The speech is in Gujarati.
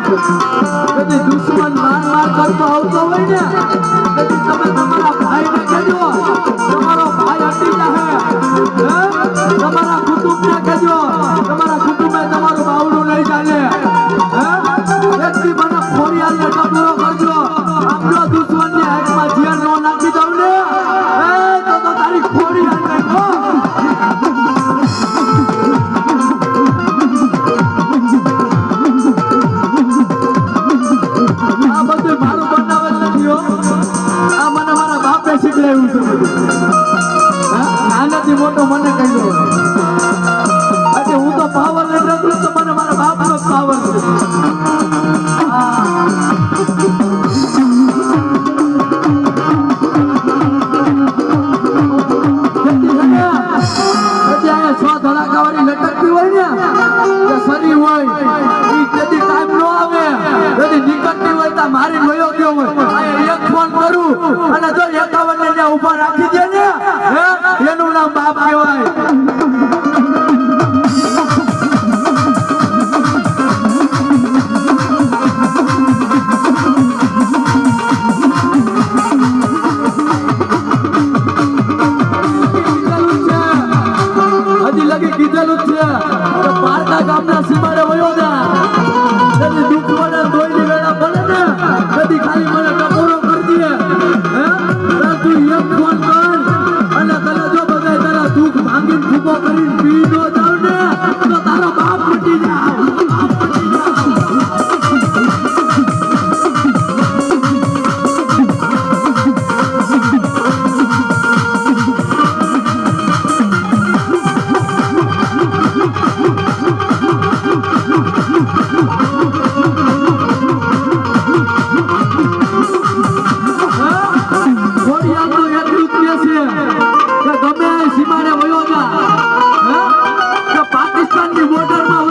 કદી દુશ્મન માર કરતો આવતો હોય ને કદી તમે તમારા ભાઈને કહેજો તમારો ભાઈ હટી જાહે તમારા કુટુંબને કહેજો તમારા કુટુંબે તમારું બાવડું લઈ જાલે વ્યક્તિ મને ખોડિયાને ટપુરો કરજો આપણો દુશ્મનની આંખમાં જીવન નો નાખી દઉં ને તો તારી ખોડિયાને આ બધું મારું બનાવેલ નથી હો આ મને મારા બાપે શીખવાડ્યું છે નાનાથી મોટો મને કહી દો આજે હું તો પાવર લઈ રહ્યો તો મને મારા બાપનો પાવર છે લટકતી હોય ને શરીર હોય ઈ કદી ટાઈમ નો આવે કદી નીકળતી હોય તો મારી વયો ગયો હોય એક ફોન કરું અને જો 51 ને ત્યાં ઊભા રાખી દે ને એનું નામ બાપ કહેવાય કીધેલું છે કે પારકા ગામના સીમાડે વયો જા કદી દુઃખ મને દોઈની વેળા બને ને કદી ખાલી મને ટપોરો કરી દે તું એક ફોન કર અને તને જો બધાય તારા દુઃખ ભાંગીને ભૂકો કરીને પી નો જાવ ને તો તારો બાપ મટી જાવ પાકિસ્તાનની બોર્ડરમાં